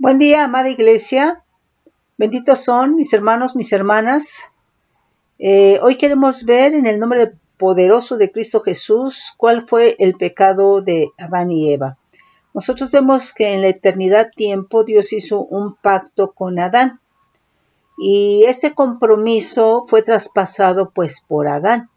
Buen día, amada iglesia. Benditos son mis hermanos, mis hermanas. Hoy queremos ver en el nombre poderoso de Cristo Jesús cuál fue el pecado de Adán y Eva. Nosotros vemos que en la eternidad tiempo Dios hizo un pacto con Adán y este compromiso fue traspasado pues por Adán.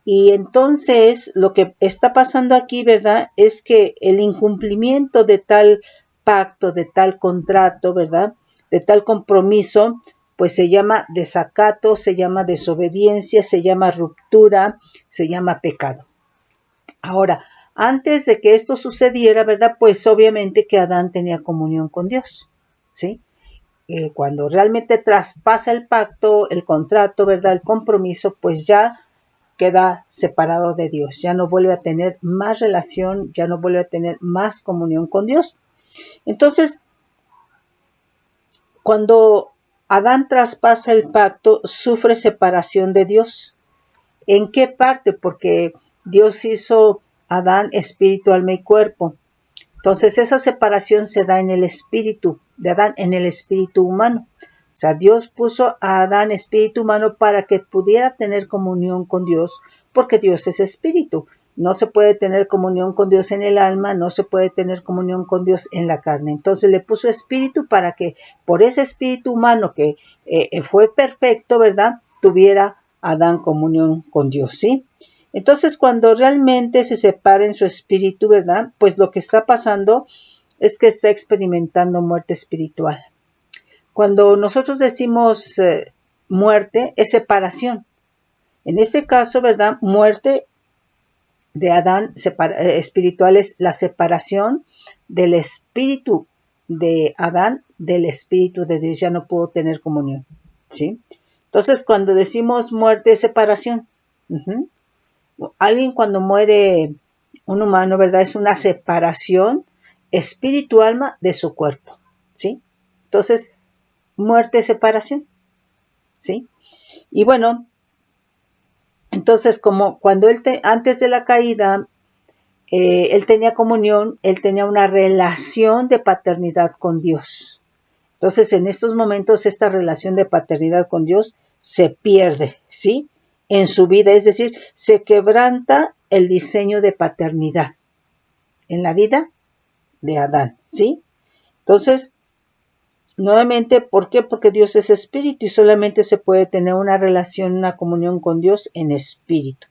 Y entonces lo que está pasando aquí, ¿verdad? Es que el incumplimiento de tal pacto, de tal contrato, ¿verdad? De tal compromiso, pues se llama desacato, se llama desobediencia, se llama ruptura, se llama pecado. Ahora, antes de que esto sucediera, ¿verdad? Pues obviamente que Adán tenía comunión con Dios, ¿sí? Cuando realmente traspasa el pacto, el contrato, ¿verdad? El compromiso, pues ya queda separado de Dios, ya no vuelve a tener más relación, ya no vuelve a tener más comunión con Dios. Entonces, cuando Adán traspasa el pacto, sufre separación de Dios. ¿En qué parte? Porque Dios hizo a Adán espíritu, alma y cuerpo. Entonces, esa separación se da en el espíritu de Adán, en el espíritu humano. O sea, Dios puso a Adán espíritu humano para que pudiera tener comunión con Dios, porque Dios es espíritu. No se puede tener comunión con Dios en el alma, no se puede tener comunión con Dios en la carne. Entonces le puso espíritu para que por ese espíritu humano que fue perfecto, ¿verdad? Tuviera Adán comunión con Dios, ¿sí? Entonces, cuando realmente se separa en su espíritu, ¿verdad? Pues lo que está pasando es que está experimentando muerte espiritual. Cuando nosotros decimos muerte, es separación. En este caso, ¿verdad? Muerte de Adán espiritual es la separación del espíritu de Adán del espíritu de Dios. Ya no pudo tener comunión, ¿sí? Entonces, cuando decimos muerte, es separación. Alguien cuando muere, un humano, ¿verdad? Es una separación espíritu-alma de su cuerpo, ¿sí? Entonces, muerte, separación, ¿sí? Y bueno, entonces como cuando antes de la caída, él tenía comunión, él tenía una relación de paternidad con Dios. Entonces, en estos momentos, esta relación de paternidad con Dios se pierde, ¿sí? En su vida, es decir, se quebranta el diseño de paternidad en la vida de Adán, ¿sí? Entonces, nuevamente, ¿por qué? Porque Dios es espíritu y solamente se puede tener una relación, una comunión con Dios en espíritu.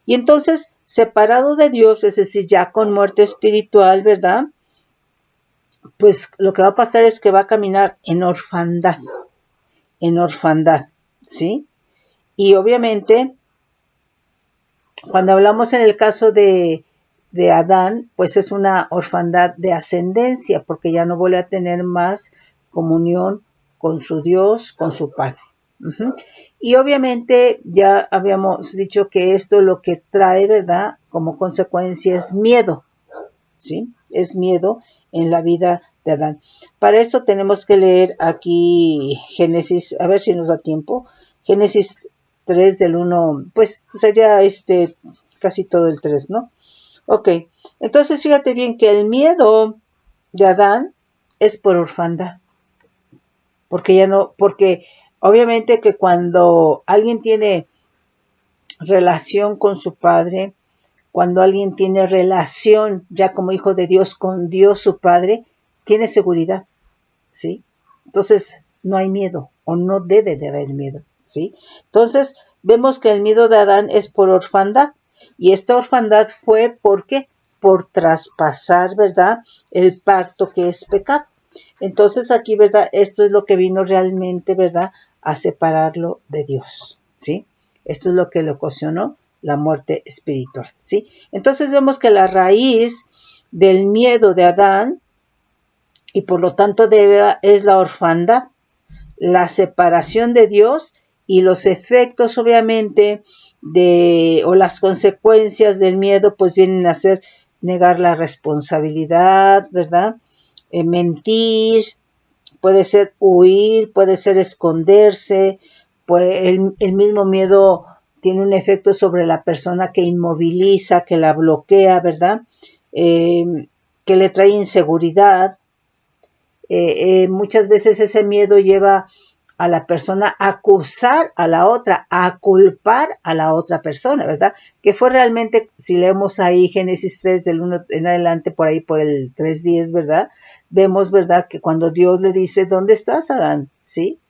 Y entonces, separado de Dios, es decir, ya con muerte espiritual, ¿verdad? Pues lo que va a pasar es que va a caminar en orfandad, ¿sí? Y obviamente, cuando hablamos en el caso de Adán, pues es una orfandad de ascendencia, porque ya no vuelve a tener más comunión con su Dios, con su Padre. Y obviamente ya habíamos dicho que esto lo que trae, ¿verdad? Como consecuencia es miedo, ¿sí? Es miedo en la vida de Adán. Para esto tenemos que leer aquí Génesis, a ver si nos da tiempo. Génesis 3 del 1, pues sería casi todo el 3, ¿no? Ok, entonces fíjate bien que el miedo de Adán es por orfandad, porque obviamente que cuando alguien tiene relación con su padre, cuando alguien tiene relación ya como hijo de Dios con Dios su Padre, tiene seguridad, ¿sí? Entonces no hay miedo o no debe de haber miedo, ¿sí? Entonces vemos que el miedo de Adán es por orfandad y esta orfandad fue ¿por qué? Por traspasar, ¿verdad? El pacto que es pecado. Entonces aquí, ¿verdad? Esto es lo que vino realmente, ¿verdad? A separarlo de Dios, ¿sí? Esto es lo que le ocasionó la muerte espiritual, ¿sí? Entonces vemos que la raíz del miedo de Adán y por lo tanto de Eva es la orfandad, la separación de Dios y los efectos obviamente o las consecuencias del miedo pues vienen a ser negar la responsabilidad, ¿verdad? Mentir, puede ser huir, puede ser esconderse, pues el mismo miedo tiene un efecto sobre la persona que inmoviliza, que la bloquea, ¿verdad? Que le trae inseguridad, Muchas veces ese miedo lleva a la persona a acusar a la otra, a culpar a la otra persona, ¿verdad? Que fue realmente, si leemos ahí Génesis 3 del 1 en adelante, por ahí por el 3:10, ¿verdad? Vemos, ¿verdad? Que cuando Dios le dice, ¿dónde estás, Adán? ¿Sí?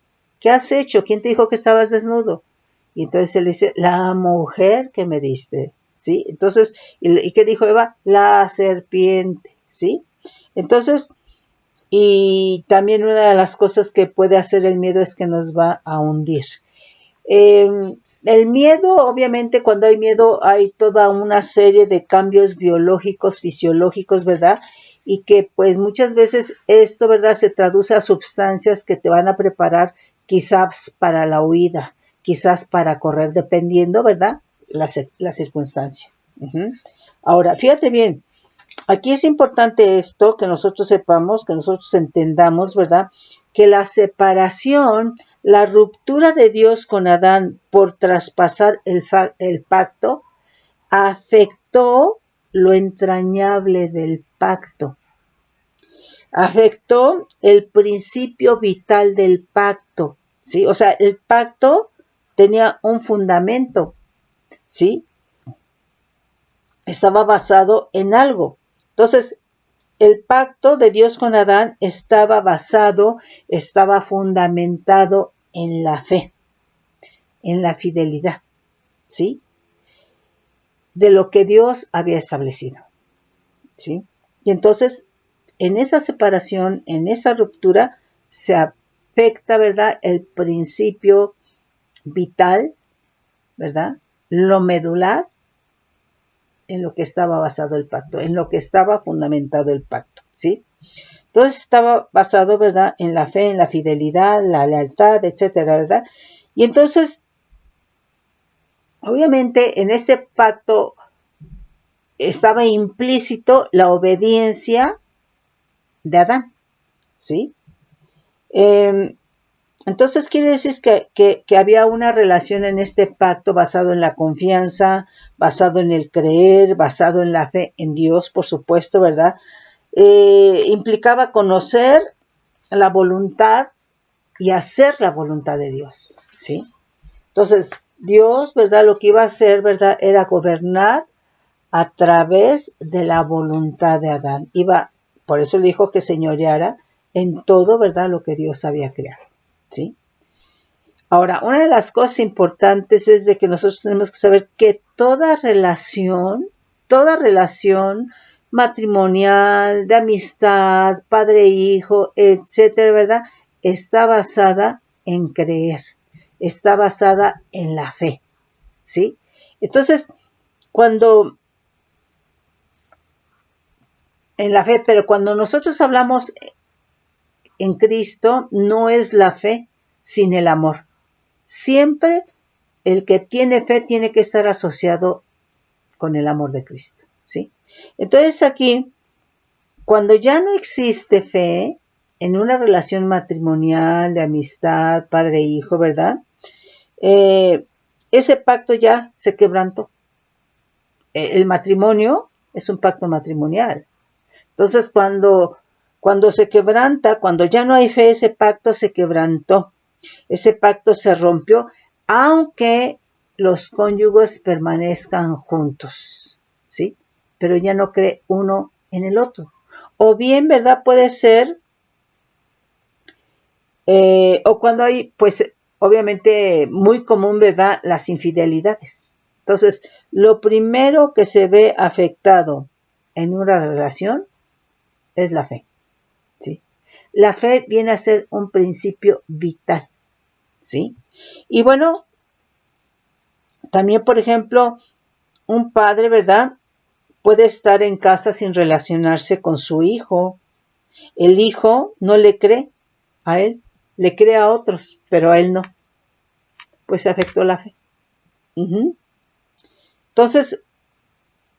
¿Qué has hecho? ¿Quién te dijo que estabas desnudo? Y entonces él dice, la mujer que me diste, ¿sí? Entonces, ¿y qué dijo Eva? La serpiente, ¿sí? Entonces, y también una de las cosas que puede hacer el miedo es que nos va a hundir. El miedo, obviamente, cuando hay miedo hay toda una serie de cambios biológicos, fisiológicos, ¿verdad? Y que pues muchas veces esto, ¿verdad? Se traduce a sustancias que te van a preparar quizás para la huida, quizás para correr, dependiendo, ¿verdad? La circunstancia. Ahora, fíjate bien, aquí es importante esto, que nosotros sepamos, que nosotros entendamos, ¿verdad? Que la separación, la ruptura de Dios con Adán por traspasar el pacto, afectó lo entrañable del pacto. Afectó el principio vital del pacto, ¿sí? O sea, el pacto tenía un fundamento, ¿sí? Estaba basado en algo. Entonces, el pacto de Dios con Adán estaba basado, estaba fundamentado en la fe, en la fidelidad, ¿sí? De lo que Dios había establecido, ¿sí? Y entonces, en esa separación, en esa ruptura, se afecta, ¿verdad?, el principio vital, ¿verdad?, lo medular en lo que estaba basado el pacto, en lo que estaba fundamentado el pacto, ¿sí? Entonces estaba basado, ¿verdad?, en la fe, en la fidelidad, la lealtad, etcétera, ¿verdad? Y entonces, obviamente, en este pacto estaba implícito la obediencia de Adán, ¿sí? Entonces quiere decir que había una relación en este pacto basado en la confianza, basado en el creer, basado en la fe en Dios, por supuesto, ¿verdad? Implicaba conocer la voluntad y hacer la voluntad de Dios, ¿sí? Entonces, Dios, ¿verdad? Lo que iba a hacer, ¿verdad? Era gobernar a través de la voluntad de Adán. Por eso le dijo que señoreara en todo, ¿verdad? Lo que Dios había creado, ¿sí? Ahora, una de las cosas importantes es de que nosotros tenemos que saber que toda relación matrimonial, de amistad, padre-hijo, etcétera, ¿verdad? Está basada en creer, está basada en la fe, ¿sí? Entonces, pero cuando nosotros hablamos en Cristo, no es la fe sin el amor. Siempre el que tiene fe tiene que estar asociado con el amor de Cristo, ¿sí? Entonces aquí, cuando ya no existe fe en una relación matrimonial, de amistad, padre-hijo, ¿verdad? Ese pacto ya se quebrantó. El matrimonio es un pacto matrimonial. Entonces, cuando se quebranta, cuando ya no hay fe, ese pacto se quebrantó. Ese pacto se rompió, aunque los cónyuges permanezcan juntos, ¿sí? Pero ya no cree uno en el otro. O bien, ¿verdad? Puede ser, o cuando hay, pues, obviamente muy común, ¿verdad? Las infidelidades. Entonces, lo primero que se ve afectado en una relación es la fe, ¿sí? La fe viene a ser un principio vital, ¿sí? Y bueno, también, por ejemplo, un padre, ¿verdad? Puede estar en casa sin relacionarse con su hijo. El hijo no le cree a él, le cree a otros, pero a él no. Pues se afectó la fe. Entonces,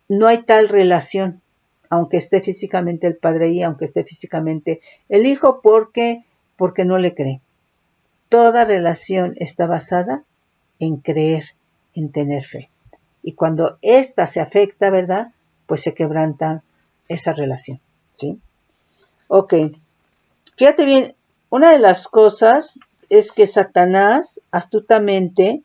no hay tal relación, aunque esté físicamente el padre ahí, aunque esté físicamente el hijo, porque no le cree. Toda relación está basada en creer, en tener fe. Y cuando ésta se afecta, ¿verdad? Pues se quebranta esa relación, ¿sí? Ok. Fíjate bien, una de las cosas es que Satanás astutamente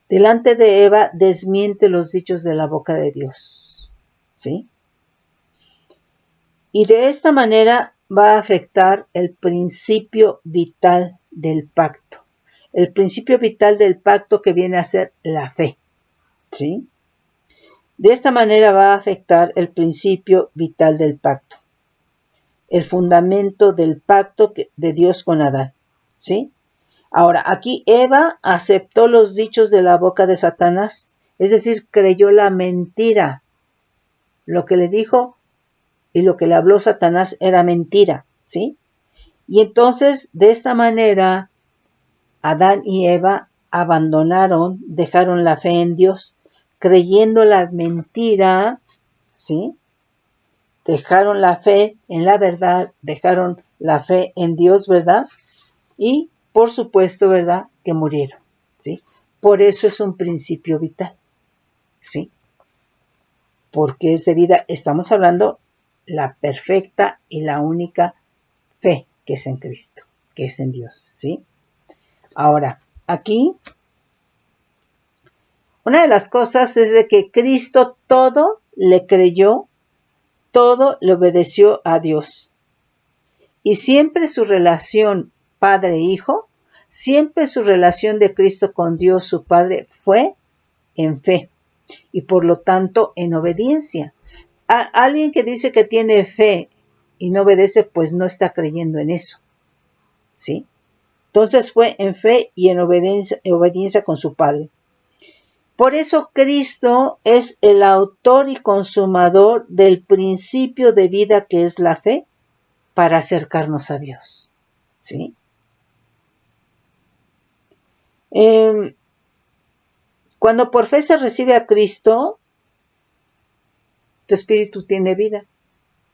delante de Eva desmiente los dichos de la boca de Dios, ¿sí? Y de esta manera va a afectar el principio vital del pacto. El principio vital del pacto que viene a ser la fe, ¿sí? De esta manera va a afectar el principio vital del pacto, el fundamento del pacto de Dios con Adán, ¿sí? Ahora, aquí Eva aceptó los dichos de la boca de Satanás, es decir, creyó la mentira. Lo que le dijo y lo que le habló Satanás era mentira, ¿sí? Y entonces, de esta manera, Adán y Eva abandonaron, dejaron la fe en Dios, creyendo la mentira, ¿sí? Dejaron la fe en la verdad, dejaron la fe en Dios, ¿verdad? Y, por supuesto, ¿verdad? Que murieron, ¿sí? Por eso es un principio vital, ¿sí? Porque es de vida, estamos hablando la perfecta y la única fe que es en Cristo, que es en Dios, ¿sí? Ahora, aquí, una de las cosas es de que Cristo todo le creyó, todo le obedeció a Dios. Y siempre su relación padre-hijo, siempre su relación de Cristo con Dios su Padre fue en fe y por lo tanto en obediencia. Alguien que dice que tiene fe y no obedece, pues no está creyendo en eso, ¿sí? Entonces fue en fe y en obediencia con su Padre. Por eso Cristo es el autor y consumador del principio de vida que es la fe para acercarnos a Dios, ¿sí? Cuando por fe se recibe a Cristo, tu espíritu tiene vida.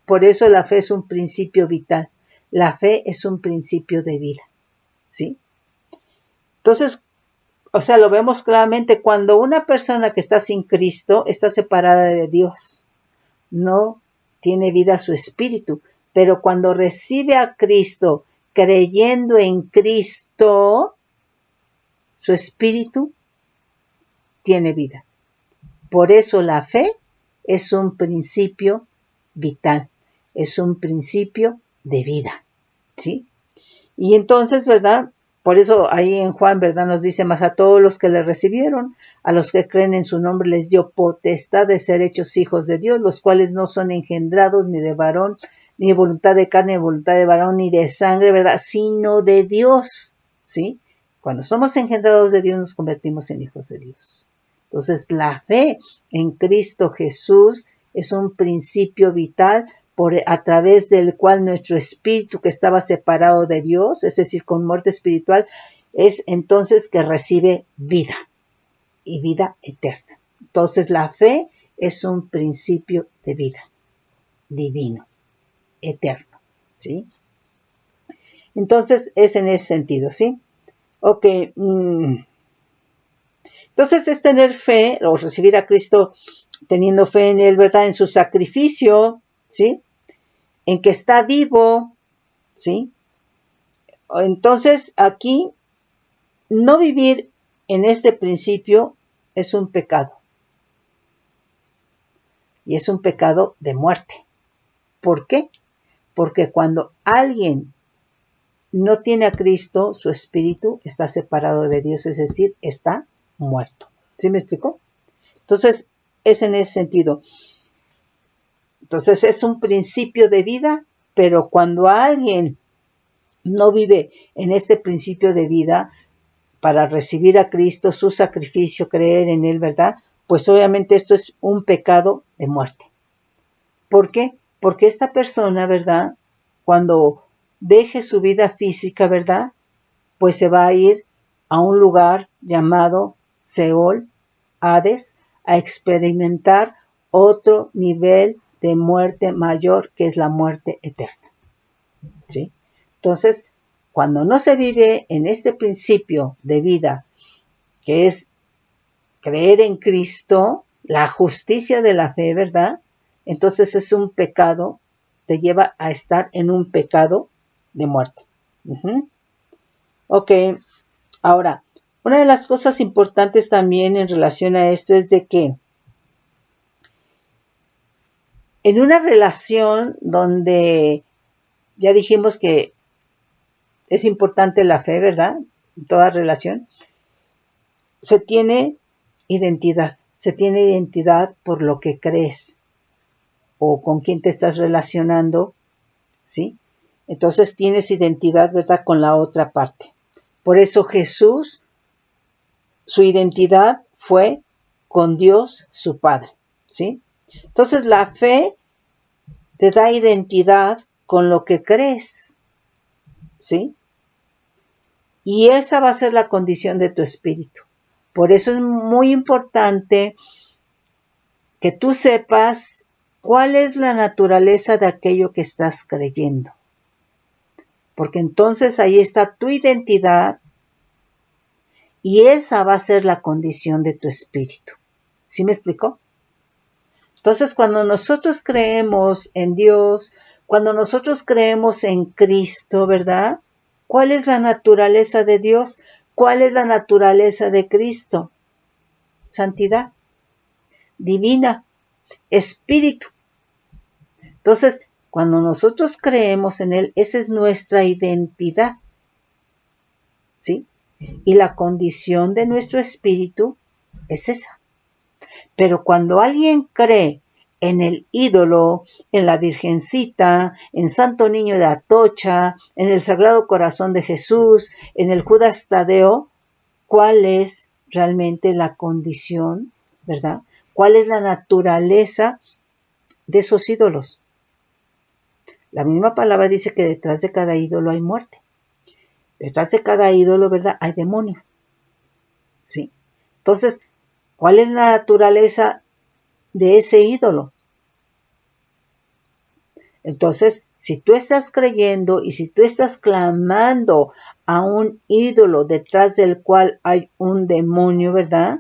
Por eso la fe es un principio vital. La fe es un principio de vida, ¿sí? Entonces, o sea, lo vemos claramente cuando una persona que está sin Cristo está separada de Dios. No tiene vida su espíritu. Pero cuando recibe a Cristo, creyendo en Cristo, su espíritu tiene vida. Por eso la fe es un principio vital, es un principio de vida, ¿sí? Y entonces, ¿verdad? Por eso ahí en Juan, ¿verdad? Nos dice más a todos los que le recibieron, a los que creen en su nombre les dio potestad de ser hechos hijos de Dios, los cuales no son engendrados ni de varón, ni de voluntad de carne, ni de voluntad de varón, ni de sangre, ¿verdad? Sino de Dios, ¿sí? Cuando somos engendrados de Dios nos convertimos en hijos de Dios. Entonces, la fe en Cristo Jesús es un principio vital a través del cual nuestro espíritu que estaba separado de Dios, es decir, con muerte espiritual, es entonces que recibe vida y vida eterna. Entonces, la fe es un principio de vida divino, eterno, ¿sí? Entonces, es en ese sentido, ¿sí? Ok. Entonces, es tener fe o recibir a Cristo teniendo fe en Él, ¿verdad? En su sacrificio, ¿sí? En que está vivo, ¿sí? Entonces, aquí, no vivir en este principio es un pecado. Y es un pecado de muerte. ¿Por qué? Porque cuando alguien no tiene a Cristo, su espíritu está separado de Dios, es decir, está muerto. ¿Sí me explico? Entonces, es en ese sentido. Entonces, es un principio de vida, pero cuando alguien no vive en este principio de vida para recibir a Cristo, su sacrificio, creer en Él, ¿verdad? Pues obviamente esto es un pecado de muerte. ¿Por qué? Porque esta persona, ¿verdad? Cuando deje su vida física, ¿verdad? Pues se va a ir a un lugar llamado Seol, Hades, a experimentar otro nivel de muerte mayor que es la muerte eterna, ¿sí? Entonces, cuando no se vive en este principio de vida, que es creer en Cristo, la justicia de la fe, ¿verdad? Entonces es un pecado te lleva a estar en un pecado de muerte. Ok, ahora, una de las cosas importantes también en relación a esto es de que en una relación donde ya dijimos que es importante la fe, ¿verdad? En toda relación, se tiene identidad. Se tiene identidad por lo que crees o con quién te estás relacionando, ¿sí? Entonces tienes identidad, ¿verdad? Con la otra parte. Por eso Jesús, su identidad fue con Dios, su Padre, ¿sí? Entonces la fe te da identidad con lo que crees, ¿sí? Y esa va a ser la condición de tu espíritu. Por eso es muy importante que tú sepas cuál es la naturaleza de aquello que estás creyendo. Porque entonces ahí está tu identidad y esa va a ser la condición de tu espíritu. ¿Sí me explicó? Entonces, cuando nosotros creemos en Dios, cuando nosotros creemos en Cristo, ¿verdad? ¿Cuál es la naturaleza de Dios? ¿Cuál es la naturaleza de Cristo? Santidad, divina, espíritu. Entonces, cuando nosotros creemos en Él, esa es nuestra identidad, ¿sí? Y la condición de nuestro espíritu es esa. Pero cuando alguien cree en el ídolo, en la Virgencita, en Santo Niño de Atocha, en el Sagrado Corazón de Jesús, en el Judas Tadeo, ¿cuál es realmente la condición, verdad? ¿Cuál es la naturaleza de esos ídolos? La misma palabra dice que detrás de cada ídolo hay muerte. Detrás de cada ídolo, ¿verdad? Hay demonio. ¿Sí? Entonces, ¿cuál es la naturaleza de ese ídolo? Entonces, si tú estás creyendo y si tú estás clamando a un ídolo detrás del cual hay un demonio, ¿verdad?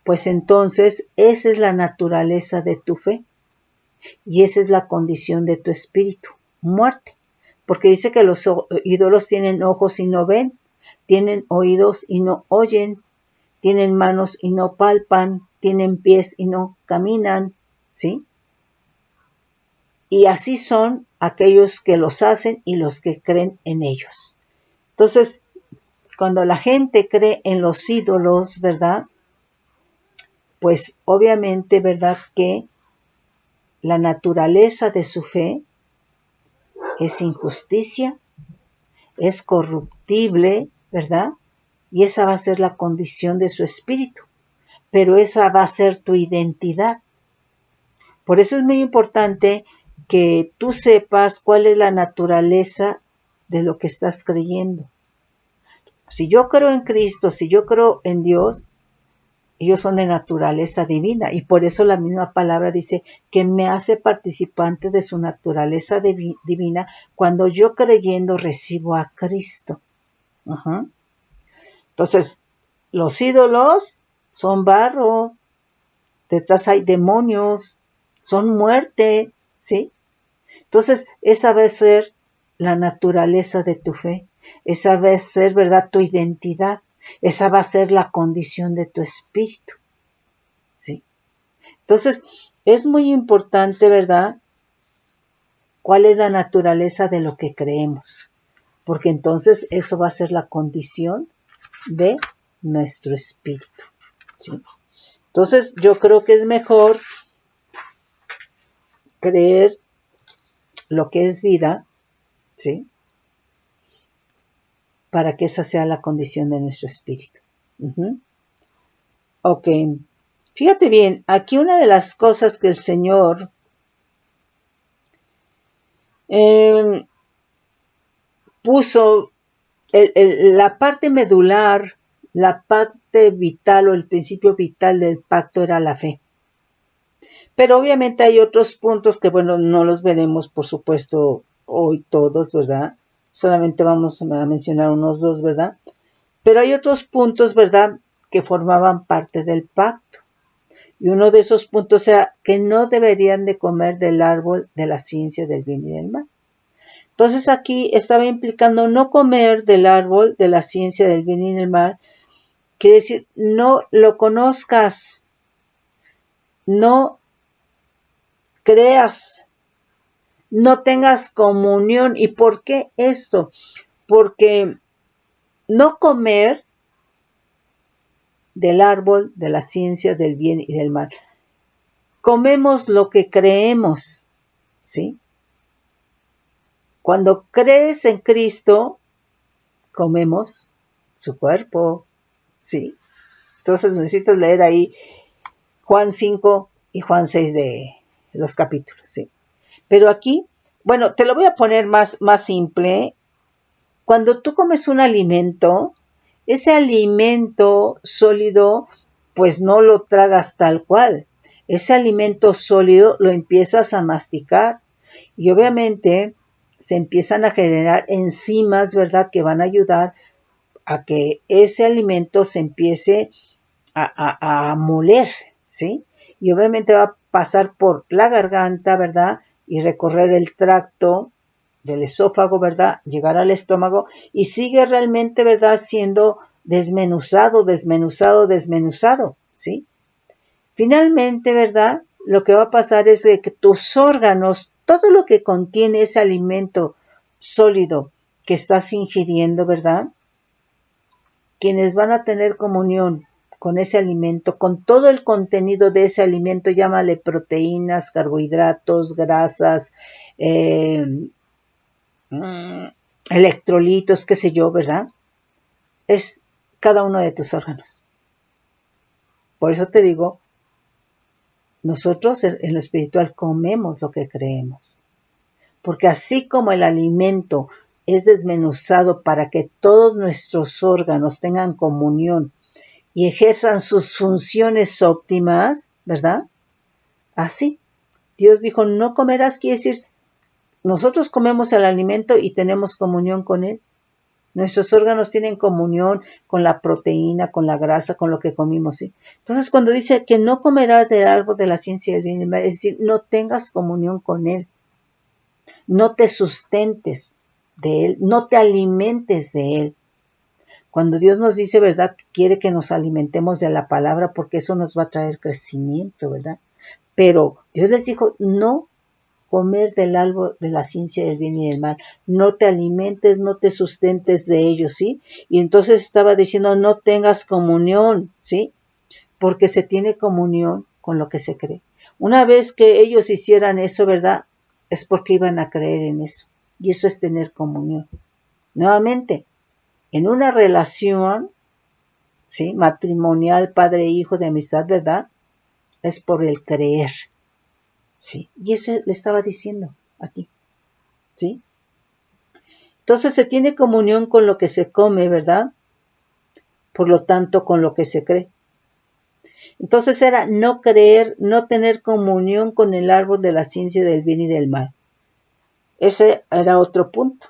Pues entonces esa es la naturaleza de tu fe y esa es la condición de tu espíritu, muerte. Porque dice que los ídolos tienen ojos y no ven, tienen oídos y no oyen, tienen manos y no palpan, tienen pies y no caminan, ¿sí? Y así son aquellos que los hacen y los que creen en ellos. Entonces, cuando la gente cree en los ídolos, ¿verdad? Pues obviamente, ¿verdad? Que la naturaleza de su fe es injusticia, es corruptible, ¿verdad? Y esa va a ser la condición de su espíritu. Pero esa va a ser tu identidad. Por eso es muy importante que tú sepas cuál es la naturaleza de lo que estás creyendo. Si yo creo en Cristo, si yo creo en Dios, ellos son de naturaleza divina y por eso la misma palabra dice que me hace participante de su naturaleza divina cuando yo creyendo recibo a Cristo. Entonces, los ídolos son barro, detrás hay demonios, son muerte, ¿sí? Entonces, esa va a ser la naturaleza de tu fe. Esa va a ser, ¿verdad?, tu identidad. Esa va a ser la condición de tu espíritu. ¿Sí? Entonces, es muy importante, ¿verdad?, cuál es la naturaleza de lo que creemos. Porque entonces eso va a ser la condición de nuestro espíritu. ¿Sí? Entonces, yo creo que es mejor creer lo que es vida, ¿sí?, para que esa sea la condición de nuestro espíritu. Ok, fíjate bien, aquí una de las cosas que el Señor puso, la parte medular, la parte vital o el principio vital del pacto era la fe. Pero obviamente hay otros puntos que, bueno, no los veremos, por supuesto, hoy todos, ¿verdad? Solamente vamos a mencionar unos dos, ¿verdad? Pero hay otros puntos, ¿verdad?, que formaban parte del pacto. Y uno de esos puntos era que no deberían de comer del árbol de la ciencia del bien y del mal. Entonces aquí estaba implicando no comer del árbol de la ciencia del bien y del mal, quiere decir no lo conozcas, no creas, no tengas comunión. ¿Y por qué esto? Porque no comer del árbol de la ciencia del bien y del mal. Comemos lo que creemos, ¿sí? Cuando crees en Cristo, comemos su cuerpo, ¿sí? Entonces necesitas leer ahí Juan 5 y Juan 6 de los capítulos, ¿sí? Pero aquí, bueno, te lo voy a poner más simple. Cuando tú comes un alimento, ese alimento sólido, pues no lo tragas tal cual. Ese alimento sólido lo empiezas a masticar y obviamente se empiezan a generar enzimas, ¿verdad?, que van a ayudar a que ese alimento se empiece a moler, ¿sí? Y obviamente va a pasar por la garganta, ¿verdad? Y recorrer el tracto del esófago, ¿verdad? Llegar al estómago y sigue realmente, ¿verdad? Siendo desmenuzado, ¿sí? Finalmente, ¿verdad? Lo que va a pasar es que tus órganos, todo lo que contiene ese alimento sólido que estás ingiriendo, ¿verdad? Quienes van a tener comunión con ese alimento, con todo el contenido de ese alimento, llámale proteínas, carbohidratos, grasas, electrolitos, qué sé yo, ¿verdad? Es cada uno de tus órganos. Por eso te digo, nosotros en lo espiritual comemos lo que creemos. Porque así como el alimento es desmenuzado para que todos nuestros órganos tengan comunión y ejerzan sus funciones óptimas, ¿verdad? Así. Dios dijo, no comerás, quiere decir, nosotros comemos el alimento y tenemos comunión con él. Nuestros órganos tienen comunión con la proteína, con la grasa, con lo que comimos, ¿sí? Entonces, cuando dice que no comerás del árbol de la ciencia del bien y del mal, es decir, no tengas comunión con él. No te sustentes de él, no te alimentes de él. Cuando Dios nos dice, ¿verdad?, que quiere que nos alimentemos de la palabra porque eso nos va a traer crecimiento, ¿verdad? Pero Dios les dijo, no comer del árbol de la ciencia del bien y del mal, no te alimentes, no te sustentes de ellos, ¿sí? Y entonces estaba diciendo, no tengas comunión, ¿sí? Porque se tiene comunión con lo que se cree. Una vez que ellos hicieran eso, ¿verdad?, es porque iban a creer en eso. Y eso es tener comunión. Nuevamente, en una relación, ¿sí?, matrimonial, padre e hijo, de amistad, ¿verdad?, es por el creer, ¿sí? Y eso le estaba diciendo aquí, ¿sí? Entonces se tiene comunión con lo que se come, ¿verdad? Por lo tanto, con lo que se cree. Entonces era no creer, no tener comunión con el árbol de la ciencia del bien y del mal. Ese era otro punto.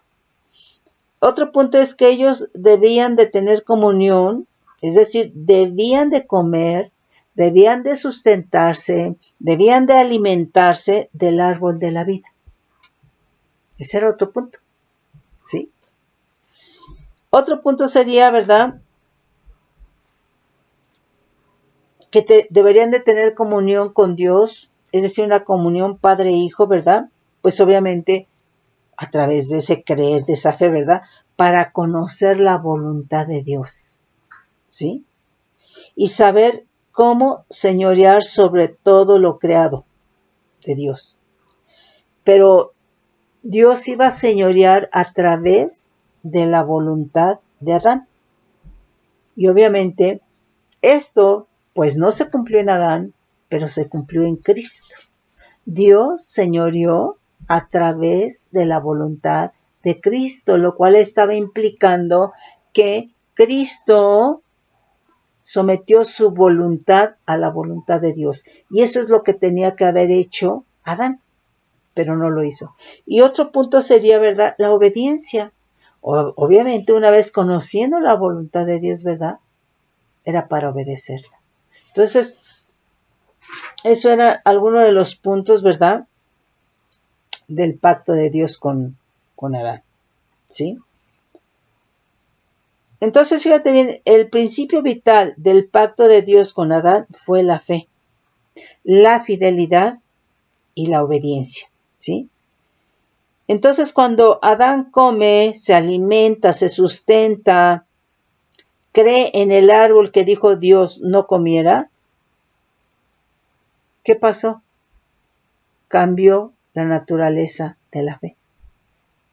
Otro punto es que ellos debían de tener comunión, es decir, debían de comer, debían de sustentarse, debían de alimentarse del árbol de la vida. Ese era otro punto, ¿sí? Otro punto sería, ¿verdad?, que deberían de tener comunión con Dios, es decir, una comunión padre-hijo, ¿verdad? Pues obviamente a través de ese creer, de esa fe, ¿verdad? Para conocer la voluntad de Dios, ¿sí? Y saber cómo señorear sobre todo lo creado de Dios. Pero Dios iba a señorear a través de la voluntad de Adán. Y obviamente esto pues no se cumplió en Adán, pero se cumplió en Cristo. Dios señoreó a través de la voluntad de Cristo, lo cual estaba implicando que Cristo sometió su voluntad a la voluntad de Dios. Y eso es lo que tenía que haber hecho Adán, pero no lo hizo. Y otro punto sería, ¿verdad?, la obediencia. Obviamente, una vez conociendo la voluntad de Dios, ¿verdad?, era para obedecerla. Entonces, Eso era alguno de los puntos, ¿verdad?, del pacto de Dios con Adán, ¿sí? Entonces, fíjate bien, el principio vital del pacto de Dios con Adán fue la fe, la fidelidad y la obediencia, ¿sí? Entonces, cuando Adán come, se alimenta, se sustenta, cree en el árbol que dijo Dios no comiera, ¿qué pasó? Cambió la naturaleza de la fe,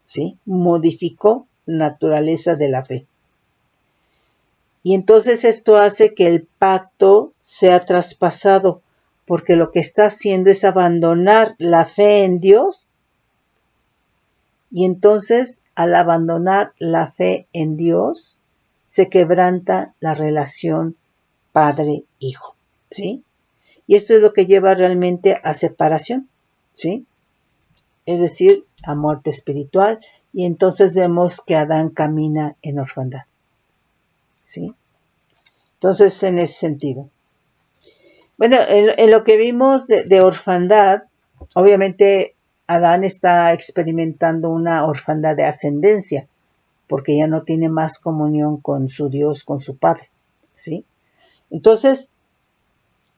¿sí? Modificó la naturaleza de la fe. Y entonces esto hace que el pacto sea traspasado, porque lo que está haciendo es abandonar la fe en Dios. Y entonces, al abandonar la fe en Dios, se quebranta la relación padre-hijo, ¿sí? Y esto es lo que lleva realmente a separación, ¿sí? Es decir, a muerte espiritual. Y entonces vemos que Adán camina en orfandad, ¿sí? Entonces, en ese sentido. Bueno, en lo que vimos de orfandad, obviamente Adán está experimentando una orfandad de ascendencia, porque ya no tiene más comunión con su Dios, con su Padre, ¿sí? Entonces,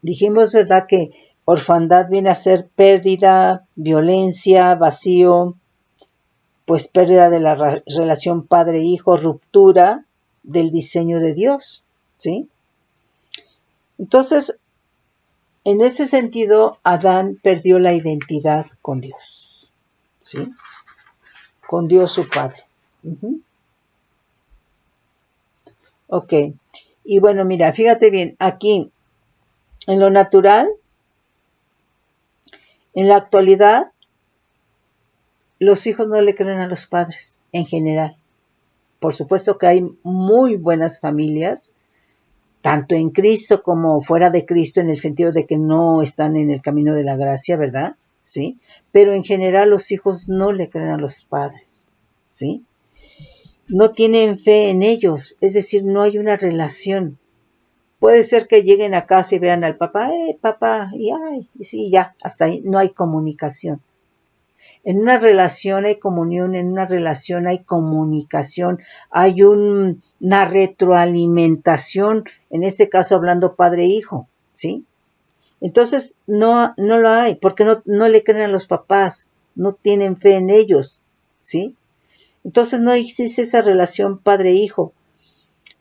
dijimos, ¿verdad?, que orfandad viene a ser pérdida, violencia, vacío, pues pérdida de la relación padre-hijo, ruptura del diseño de Dios, ¿sí? Entonces, en ese sentido, Adán perdió la identidad con Dios, ¿sí? Con Dios su Padre. Ok. Y bueno, mira, fíjate bien, aquí, en lo natural, en la actualidad, los hijos no le creen a los padres, en general. Por supuesto que hay muy buenas familias, tanto en Cristo como fuera de Cristo, en el sentido de que no están en el camino de la gracia, ¿verdad? ¿Sí? Pero en general los hijos no le creen a los padres, ¿sí? No tienen fe en ellos, es decir, no hay una relación. Puede ser que lleguen a casa y vean al papá, papá, y ay, y sí, ya, hasta ahí no hay comunicación. En una relación hay comunión, en una relación hay comunicación, hay una retroalimentación, en este caso hablando padre-hijo, ¿sí? Entonces no lo hay, porque no le creen a los papás, no tienen fe en ellos, ¿sí? Entonces no existe esa relación padre-hijo.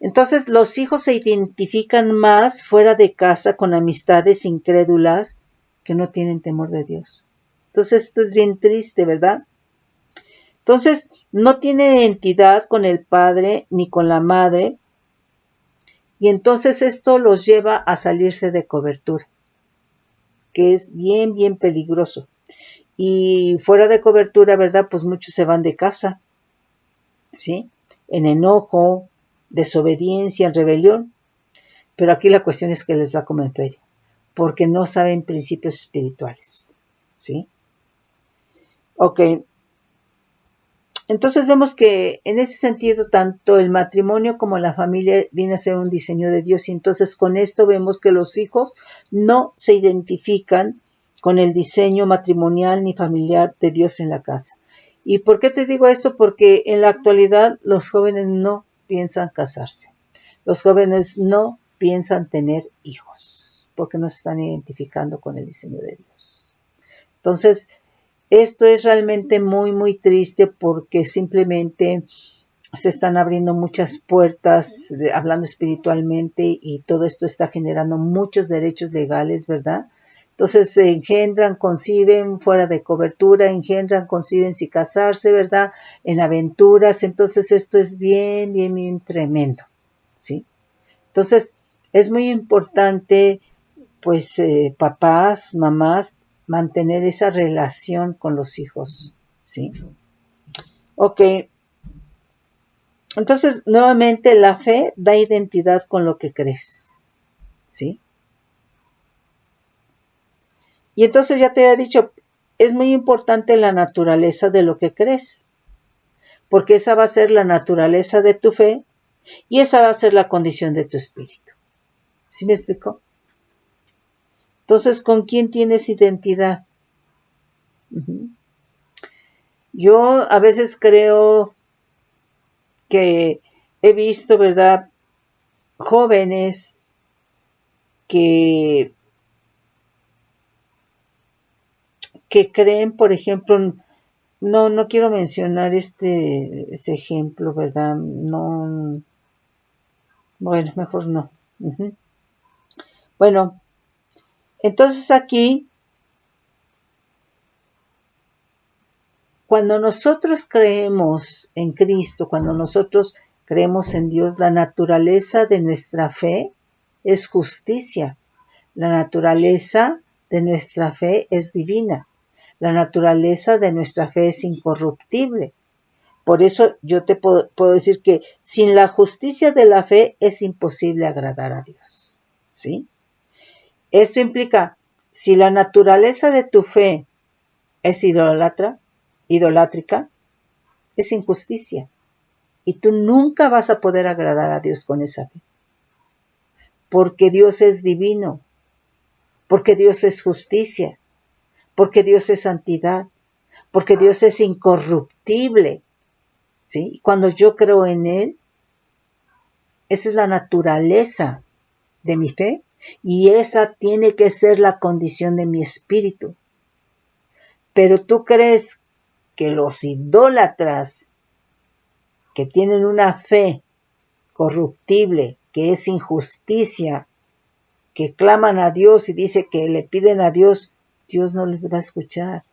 Entonces los hijos se identifican más fuera de casa con amistades incrédulas que no tienen temor de Dios. Entonces esto es bien triste, ¿verdad? Entonces no tiene identidad con el padre ni con la madre, y entonces esto los lleva a salirse de cobertura, que es bien, bien peligroso. Y fuera de cobertura, ¿verdad? Pues muchos se van de casa, ¿sí? En enojo, desobediencia, en rebelión. Pero aquí la cuestión es que les va como en feria, porque no saben principios espirituales, ¿sí? Ok. Entonces vemos que en ese sentido tanto el matrimonio como la familia viene a ser un diseño de Dios, y entonces con esto vemos que los hijos no se identifican con el diseño matrimonial ni familiar de Dios en la casa. ¿Y por qué te digo esto? Porque en la actualidad los jóvenes no piensan casarse. Los jóvenes no piensan tener hijos, porque no se están identificando con el diseño de Dios. Entonces, esto es realmente muy, muy triste, porque simplemente se están abriendo muchas puertas, hablando espiritualmente, y todo esto está generando muchos derechos legales, ¿verdad? Entonces se engendran, conciben fuera de cobertura, engendran, conciben sin casarse, ¿verdad? En aventuras. Entonces esto es bien, bien, bien tremendo, ¿sí? Entonces es muy importante, pues, papás, mamás, mantener esa relación con los hijos, ¿sí? Ok. Entonces, nuevamente, la fe da identidad con lo que crees, ¿sí? Y entonces ya te había dicho, es muy importante la naturaleza de lo que crees, porque esa va a ser la naturaleza de tu fe y esa va a ser la condición de tu espíritu. ¿Sí me explico? Entonces, ¿con quién tienes identidad? Yo a veces creo que he visto, ¿verdad?, jóvenes que creen, por ejemplo, no quiero mencionar ese ejemplo, ¿verdad? No, bueno, mejor no. Bueno, entonces aquí, cuando nosotros creemos en Cristo, cuando nosotros creemos en Dios, la naturaleza de nuestra fe es justicia. La naturaleza de nuestra fe es divina. La naturaleza de nuestra fe es incorruptible. Por eso yo te puedo decir que sin la justicia de la fe es imposible agradar a Dios. ¿Sí? Esto implica, si la naturaleza de tu fe es idolátrica, es injusticia. Y tú nunca vas a poder agradar a Dios con esa fe. Porque Dios es divino. Porque Dios es justicia. Porque Dios es santidad. Porque Dios es incorruptible. ¿Sí? Cuando yo creo en Él, esa es la naturaleza de mi fe. Y esa tiene que ser la condición de mi espíritu. Pero tú crees que los idólatras que tienen una fe corruptible, que es injusticia, que claman a Dios y dice que le piden a Dios, Dios no les va a escuchar,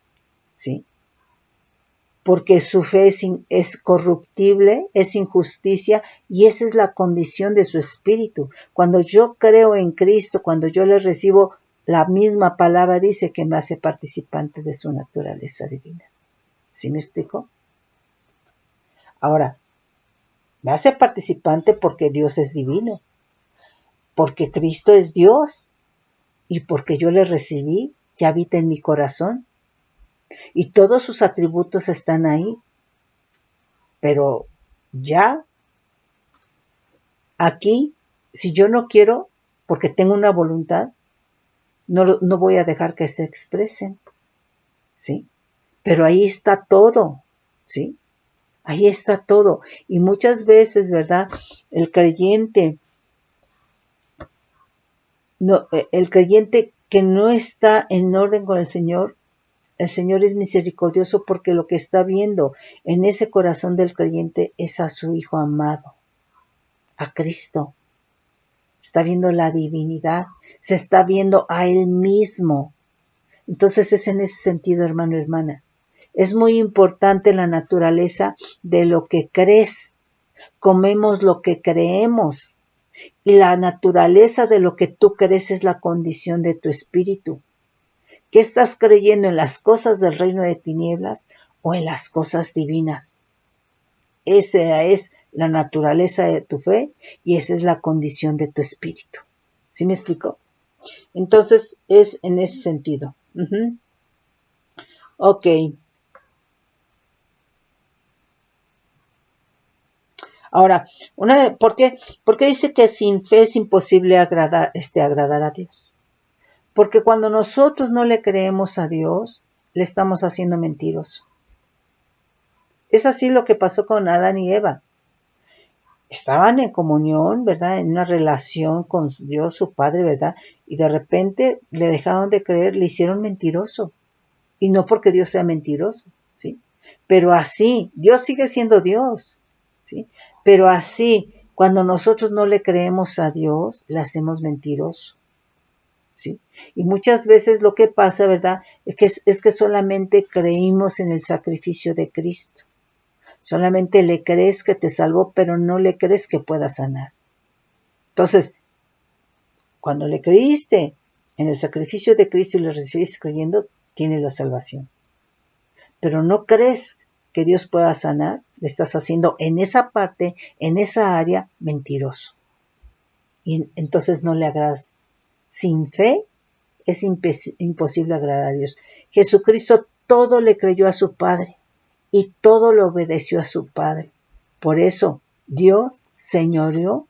¿sí? Porque su fe es corruptible, es injusticia, y esa es la condición de su espíritu. Cuando yo creo en Cristo, cuando yo le recibo, la misma palabra dice que me hace participante de su naturaleza divina. ¿Sí me explico? Ahora, me hace participante porque Dios es divino, porque Cristo es Dios y porque yo le recibí, que habita en mi corazón y todos sus atributos están ahí. Pero ya aquí, si yo no quiero, porque tengo una voluntad, no voy a dejar que se expresen, ¿sí? Pero ahí está todo, ¿sí? Ahí está todo. Y muchas veces, ¿verdad?, el creyente que no está en orden con el Señor es misericordioso porque lo que está viendo en ese corazón del creyente es a su Hijo amado, a Cristo. Está viendo la divinidad, se está viendo a Él mismo. Entonces es en ese sentido, hermano, hermana. Es muy importante la naturaleza de lo que crees. Comemos lo que creemos. Y la naturaleza de lo que tú crees es la condición de tu espíritu. ¿Qué estás creyendo, en las cosas del reino de tinieblas o en las cosas divinas? Esa es la naturaleza de tu fe y esa es la condición de tu espíritu. ¿Sí me explico? Entonces es en ese sentido. Ok. Ahora, ¿por qué dice que sin fe es imposible agradar a Dios? Porque cuando nosotros no le creemos a Dios, le estamos haciendo mentiroso. Es así lo que pasó con Adán y Eva. Estaban en comunión, ¿verdad?, en una relación con Dios, su Padre, ¿verdad? Y de repente le dejaron de creer, le hicieron mentiroso. Y no porque Dios sea mentiroso, ¿sí? Pero así, Dios sigue siendo Dios, ¿sí? Pero así, cuando nosotros no le creemos a Dios, le hacemos mentiroso, ¿sí? Y muchas veces lo que pasa, ¿verdad?, es que solamente creímos en el sacrificio de Cristo. Solamente le crees que te salvó, pero no le crees que pueda sanar. Entonces, cuando le creíste en el sacrificio de Cristo y le recibiste creyendo, tienes la salvación. Pero no crees que Dios pueda sanar, le estás haciendo en esa parte, en esa área, mentiroso. Y entonces no le agradas. Sin fe es imposible agradar a Dios. Jesucristo todo le creyó a su Padre y todo le obedeció a su Padre. Por eso Dios señoreó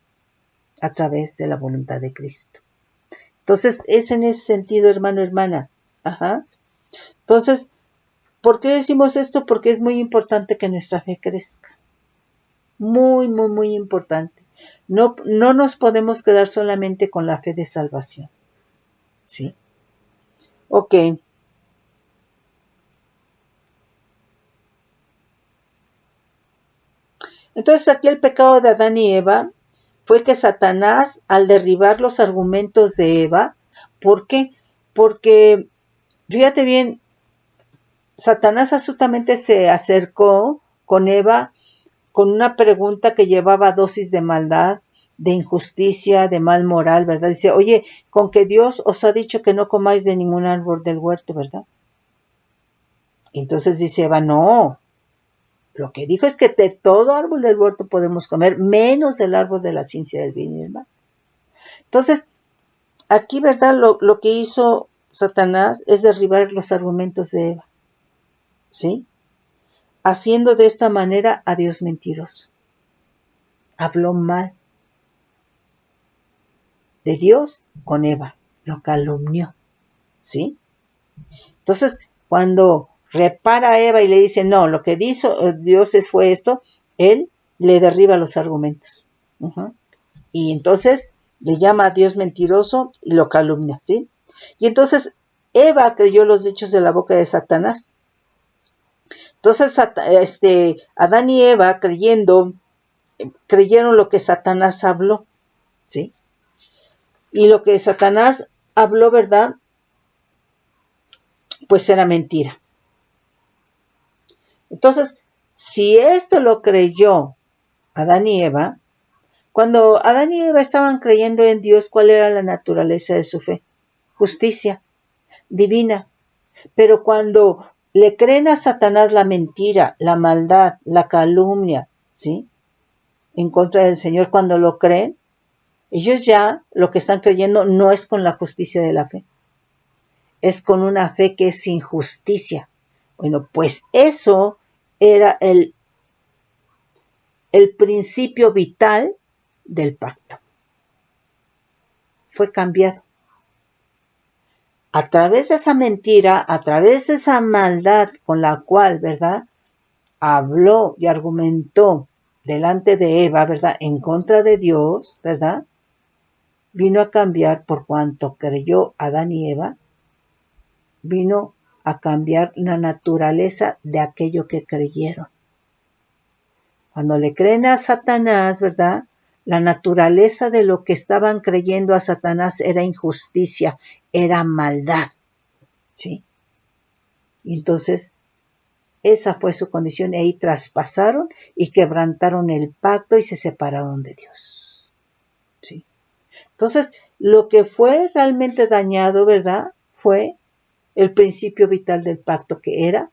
a través de la voluntad de Cristo. Entonces, es en ese sentido, hermano, hermana. Ajá. Entonces, ¿por qué decimos esto? Porque es muy importante que nuestra fe crezca. Muy, muy, muy importante. No nos podemos quedar solamente con la fe de salvación. ¿Sí? Ok. Entonces aquí el pecado de Adán y Eva fue que Satanás, al derribar los argumentos de Eva, ¿por qué? Porque, fíjate bien, Satanás astutamente se acercó con Eva con una pregunta que llevaba dosis de maldad, de injusticia, de mal moral, ¿verdad? Dice, oye, con que Dios os ha dicho que no comáis de ningún árbol del huerto, ¿verdad? Entonces dice Eva, no, lo que dijo es que de todo árbol del huerto podemos comer, menos del árbol de la ciencia del bien y del mal. Entonces, aquí, ¿verdad? Lo que hizo Satanás es derribar los argumentos de Eva, ¿sí? Haciendo de esta manera a Dios mentiroso. Habló mal de Dios con Eva, lo calumnió, ¿sí? Entonces, cuando repara a Eva y le dice, no, lo que dijo Dios fue esto, él le derriba los argumentos. Y entonces le llama a Dios mentiroso y lo calumnia, ¿sí? Y entonces Eva creyó los dichos de la boca de Satanás. Entonces, Adán y Eva creyeron lo que Satanás habló, ¿sí? Y lo que Satanás habló, ¿verdad? Pues era mentira. Entonces, si esto lo creyó Adán y Eva, cuando Adán y Eva estaban creyendo en Dios, ¿cuál era la naturaleza de su fe? Justicia divina. Pero cuando le creen a Satanás la mentira, la maldad, la calumnia, ¿sí? En contra del Señor, cuando lo creen, ellos ya lo que están creyendo no es con la justicia de la fe, es con una fe que es sin justicia. Bueno, pues eso era el principio vital del pacto. Fue cambiado. A través de esa mentira, a través de esa maldad con la cual, ¿verdad?, habló y argumentó delante de Eva, ¿verdad?, en contra de Dios, ¿verdad?, vino a cambiar por cuanto creyó Adán y Eva, vino a cambiar la naturaleza de aquello que creyeron. Cuando le creen a Satanás, ¿verdad?, la naturaleza de lo que estaban creyendo a Satanás era injusticia, era maldad, ¿sí? Y entonces, esa fue su condición, y ahí traspasaron y quebrantaron el pacto y se separaron de Dios, ¿sí? Entonces, lo que fue realmente dañado, ¿verdad?, fue el principio vital del pacto, que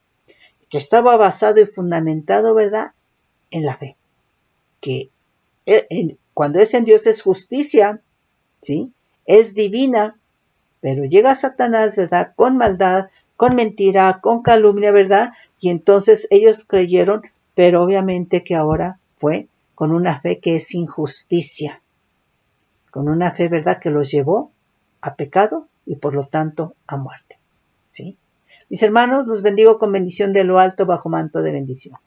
estaba basado y fundamentado, ¿verdad?, en la fe. Que cuando es en Dios es justicia, ¿sí?, es divina, pero llega Satanás, ¿verdad?, con maldad, con mentira, con calumnia, ¿verdad? Y entonces ellos creyeron, pero obviamente que ahora fue con una fe que es injusticia, con una fe, ¿verdad?, que los llevó a pecado y por lo tanto a muerte, ¿sí? Mis hermanos, los bendigo con bendición de lo alto bajo manto de bendición.